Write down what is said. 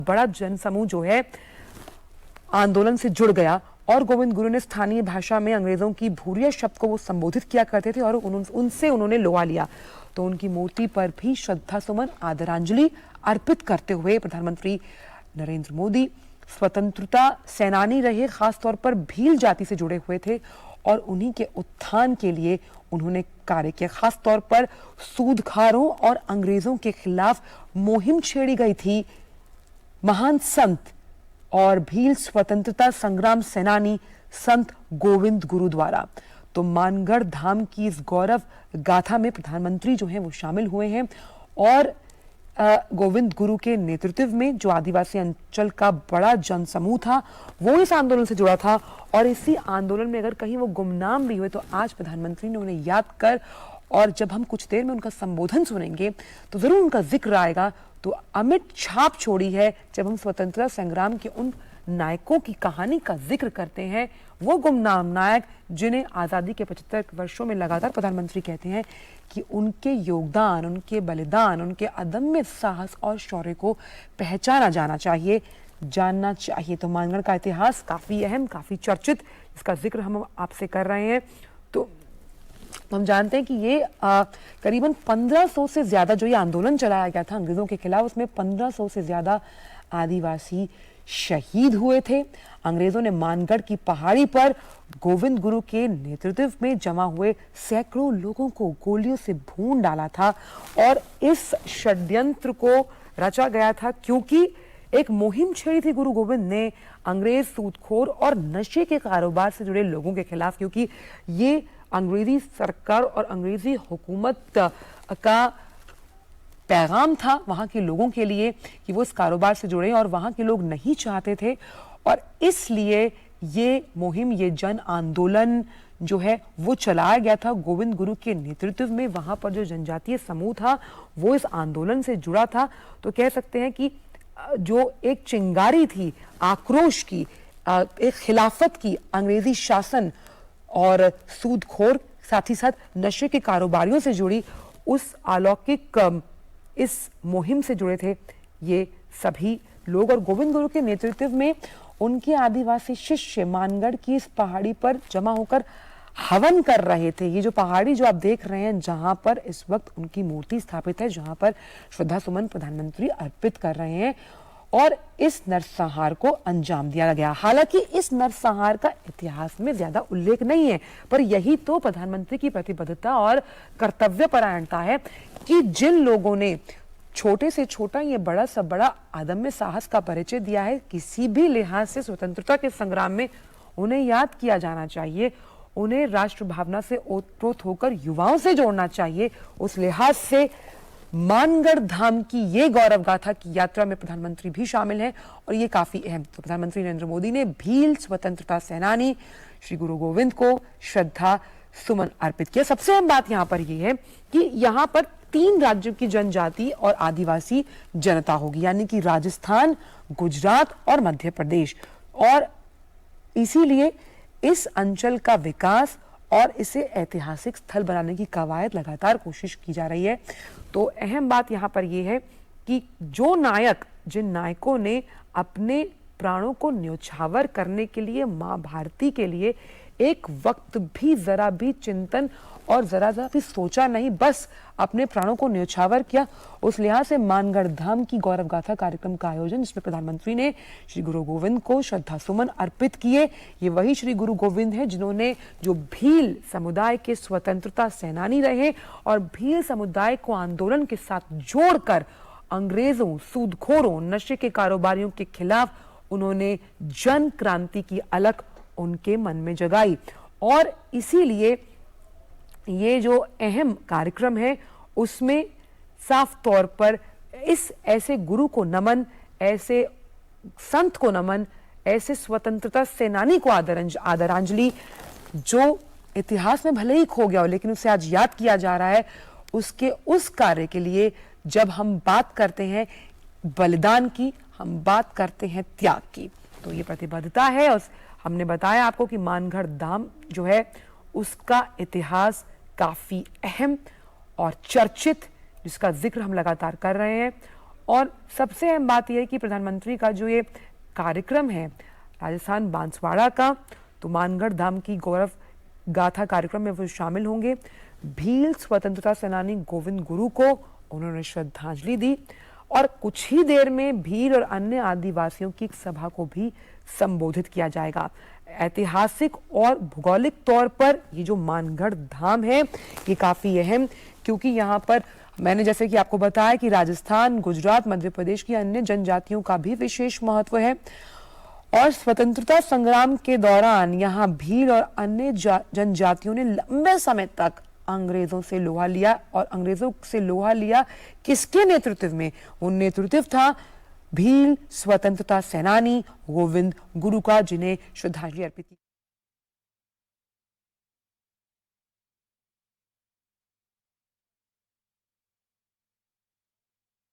बड़ा जनसमूह जो है आंदोलन से जुड़ गया और गोविंद गुरु ने स्थानीय भाषा में अंग्रेजों की भूरिया शब्द को वो संबोधित किया करते थे और उनसे उन्होंने लोहा लिया। तो उनकी मूर्ति पर भी श्रद्धा सुमन आदरांजलि अर्पित करते हुए प्रधानमंत्री नरेंद्र मोदी स्वतंत्रता सेनानी रहे, खासतौर पर भील जाति से जुड़े हुए थे और उन्हीं के उत्थान के लिए उन्होंने कार्य किया। खासतौर पर सूदखारों और अंग्रेजों के खिलाफ मुहिम छेड़ी गई थी महान संत और भील स्वतंत्रता संग्राम सेनानी संत गोविंद गुरु द्वारा। तो मानगढ़ धाम की इस गौरव गाथा में प्रधानमंत्री जो हैं वो शामिल हुए हैं और गोविंद गुरु के नेतृत्व में जो आदिवासी अंचल का बड़ा जनसमूह था वो इस आंदोलन से जुड़ा था और इसी आंदोलन में अगर कहीं वो गुमनाम भी हुए तो आज प्रधानमंत्री ने उन्हें याद कर, और जब हम कुछ देर में उनका संबोधन सुनेंगे तो जरूर उनका जिक्र आएगा। तो अमिट छाप छोड़ी है जब हम स्वतंत्रता संग्राम के उन नायकों की कहानी का जिक्र करते हैं, वो गुमनाम नायक जिन्हें आजादी के 75 वर्षों में लगातार प्रधानमंत्री कहते हैं कि उनके योगदान, उनके बलिदान, उनके अदम्य साहस और शौर्य को पहचाना जाना चाहिए, जानना चाहिए। तो मानगढ़ का इतिहास काफी अहम, काफी चर्चित, इसका जिक्र हम आपसे कर रहे हैं। तो हम जानते हैं कि ये करीबन 1500 से ज्यादा जो ये आंदोलन चलाया गया था अंग्रेजों के खिलाफ, उसमें 1500 से ज्यादा आदिवासी शहीद हुए थे। अंग्रेजों ने मानगढ़ की पहाड़ी पर गोविंद गुरु के नेतृत्व में जमा हुए सैकड़ों लोगों को गोलियों से भून डाला था और इस षड्यंत्र को रचा गया था क्योंकि एक मुहिम छेड़ी थी गुरु गोविंद ने अंग्रेज सूदखोर और नशे के कारोबार से जुड़े लोगों के खिलाफ, क्योंकि ये अंग्रेजी सरकार और अंग्रेजी हुकूमत का पैगाम था वहां के लोगों के लिए कि वो इस कारोबार से जुड़े और वहां के लोग नहीं चाहते थे। और इसलिए ये मुहिम, ये जन आंदोलन जो है वो चलाया गया था गोविंद गुरु के नेतृत्व में। वहां पर जो जनजातीय समूह था वो इस आंदोलन से जुड़ा था। तो कह सकते हैं कि जो एक चिंगारी थी आक्रोश की, एक खिलाफत की अंग्रेजी शासन और सूदखोर, साथ ही साथ नशे के कारोबारियों से जुड़ी, उस अलौकिक इस मुहिम से जुड़े थे ये सभी लोग। और गोविंद गुरु के नेतृत्व में उनके आदिवासी शिष्य मानगढ़ की इस पहाड़ी पर जमा होकर हवन कर रहे थे। ये जो पहाड़ी जो आप देख रहे हैं, जहां पर इस वक्त उनकी मूर्ति स्थापित है, जहां पर श्रद्धा सुमन प्रधानमंत्री अर्पित कर रहे हैं और इस नरसंहार को अंजाम दिया गया। हालांकि इस नरसंहार का इतिहास में ज्यादा उल्लेख नहीं है, पर यही तो प्रधानमंत्री की प्रतिबद्धता और कर्तव्यपरायणता है कि जिन लोगों ने छोटे से छोटा ये बड़ा से बड़ा अदम्य साहस का परिचय दिया है, किसी भी लिहाज से स्वतंत्रता के संग्राम में उन्हें याद किया जाना चाहिए, उन्हें राष्ट्र भावना से ओतप्रोत होकर युवाओं से जोड़ना चाहिए। उस लिहाज से मानगढ़ धाम की ये गौरव गाथा की यात्रा में प्रधानमंत्री भी शामिल हैं और ये काफी अहम। तो प्रधानमंत्री नरेंद्र मोदी ने भील स्वतंत्रता सेनानी श्री गुरु गोविंद को श्रद्धा सुमन अर्पित किया। सबसे अहम बात यहाँ पर यह है कि यहाँ पर 3 राज्यों की जनजाति और आदिवासी जनता होगी, यानी कि राजस्थान, गुजरात और मध्य प्रदेश। और इसीलिए इस अंचल का विकास और इसे ऐतिहासिक स्थल बनाने की कवायद लगातार कोशिश की जा रही है। तो अहम बात यहाँ पर यह है कि जो नायक, जिन नायकों ने अपने प्राणों को न्योछावर करने के लिए, मां भारती के लिए एक वक्त भी जरा भी चिंतन और जरा भी सोचा नहीं, बस अपने प्राणों को न्योछावर किया, उस लिहाज से मानगढ़ धाम की गौरव गाथा कार्यक्रम का आयोजन, जिसमें प्रधानमंत्री ने श्री गुरु गोविंद को श्रद्धा सुमन अर्पित किए। ये वही श्री गुरु गोविंद है जिन्होंने, जो भील समुदाय के स्वतंत्रता सेनानी रहे और भील समुदाय को आंदोलन के साथ जोड़कर अंग्रेजों, सूदखोरों, नशे के कारोबारियों के खिलाफ उन्होंने जन क्रांति की अलख उनके मन में जगाई। और इसीलिए ये जो अहम कार्यक्रम है उसमें साफ तौर पर इस ऐसे गुरु को नमन, ऐसे संत को नमन, ऐसे स्वतंत्रता सेनानी को आदरांजलि, जो इतिहास में भले ही खो गया हो लेकिन उसे आज याद किया जा रहा है, उसके उस कार्य के लिए जब हम बात करते हैं बलिदान की, हम बात करते हैं त्याग की। तो ये प्रतिबद्धता है। और हमने बताया आपको कि मानगढ़ धाम जो है उसका इतिहास काफी अहम और चर्चित, जिसका जिक्र हम लगातार कर रहे हैं। और सबसे अहम बात यह है कि प्रधानमंत्री का जो ये कार्यक्रम है राजस्थान बांसवाड़ा का, तो मानगढ़ धाम की गौरव गाथा कार्यक्रम में वो शामिल होंगे। भील स्वतंत्रता सेनानी गोविंद गुरु को उन्होंने श्रद्धांजलि दी और कुछ ही देर में भील और अन्य आदिवासियों की एक सभा को भी संबोधित किया जाएगा। ऐतिहासिक और भौगोलिक तौर पर ये जो मानगढ़ धाम है ये काफी अहम, क्योंकि यहाँ पर मैंने जैसे कि आपको बताया कि राजस्थान, गुजरात, मध्य प्रदेश की अन्य जनजातियों का भी विशेष महत्व है और स्वतंत्रता संग्राम के दौरान यहाँ भील और अन्य जनजातियों ने लंबे समय तक अंग्रेजों से लोहा लिया और अंग्रेजों से लोहा लिया किसके नेतृत्व में? वो नेतृत्व था भील स्वतंत्रता सेनानी गोविंद गुरु का, जिन्हें श्रद्धांजलि अर्पित की।